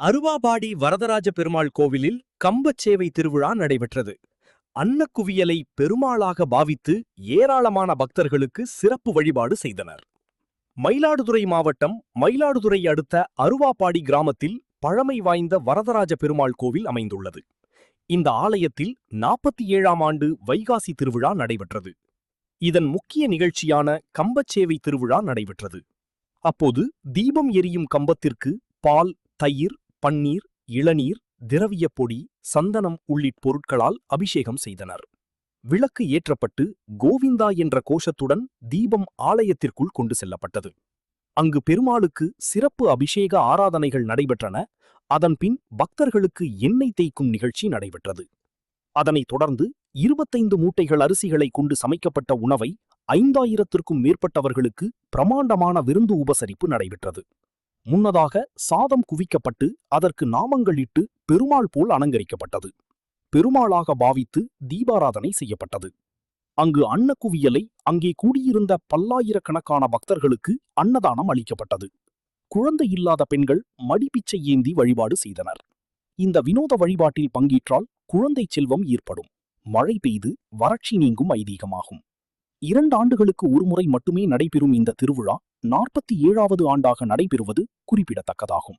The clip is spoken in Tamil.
அருவாபாடி வரதராஜ பெருமாள் கோவிலில் கம்பச்சேவை திருவிழா நடைபெற்றது. அன்னக்குவியலை பெருமாளாக பாவித்து ஏராளமான பக்தர்களுக்கு சிறப்பு வழிபாடு செய்தனர். மயிலாடுதுறை மாவட்டம் மயிலாடுதுறை அடுத்த அருவாபாடி கிராமத்தில் பழமை வாய்ந்த வரதராஜ பெருமாள் கோவில் அமைந்துள்ளது. இந்த ஆலயத்தில் 47ஆம் ஆண்டு வைகாசி திருவிழா நடைபெற்றது. இதன் முக்கிய நிகழ்ச்சியான கம்பச்சேவை திருவிழா நடைபெற்றது. அப்போது தீபம் எரியும் கம்பத்திற்கு பால், தயிர், பன்னீர், இளநீர், திரவியப் பொடி, சந்தனம் உள்ளிட்ட பொருட்களால் அபிஷேகம் செய்தனர். விளக்கு ஏற்றப்பட்டு கோவிந்தா என்ற கோஷத்துடன் தீபம் ஆலயத்திற்குள் கொண்டு செல்லப்பட்டது. அங்கு பெருமாளுக்கு சிறப்பு அபிஷேக ஆராதனைகள் நடைபெற்றன. அதன்பின் பக்தர்களுக்கு எண்ணெய் தேய்க்கும் நிகழ்ச்சி நடைபெற்றது. அதனைத் தொடர்ந்து 25 மூட்டைகள் அரிசிகளை கொண்டு சமைக்கப்பட்ட உணவை 5000த்திற்கும் மேற்பட்டவர்களுக்கு பிரமாண்டமான விருந்து உபசரிப்பு நடைபெற்றது. முன்னதாக சாதம் குவிக்கப்பட்டு அதற்கு நாமங்களிட்டு பெருமாள் போல் அலங்கரிக்கப்பட்டது. பெருமாளாக பாவித்து தீபாராதனை செய்யப்பட்டது. அங்கு அன்னக்குவியலை அங்கே கூடியிருந்த பல்லாயிரக்கணக்கான பக்தர்களுக்கு அன்னதானம் அளிக்கப்பட்டது. குழந்தை இல்லாத பெண்கள் மடிப்பிச்சை ஏந்தி வழிபாடு செய்தனர். இந்த வினோத வழிபாட்டில் பங்கேற்றால் குழந்தை செல்வம் ஏற்படும், மழை பெய்து வறட்சி நீங்கும் ஐதீகமாகும். 2 ஆண்டுகளுக்கு ஒருமுறை மட்டுமே நடைபெறும் இந்த திருவிழா 47வது ஆண்டாக நடைபெறுவது குறிப்பிடத்தக்கதாகும்.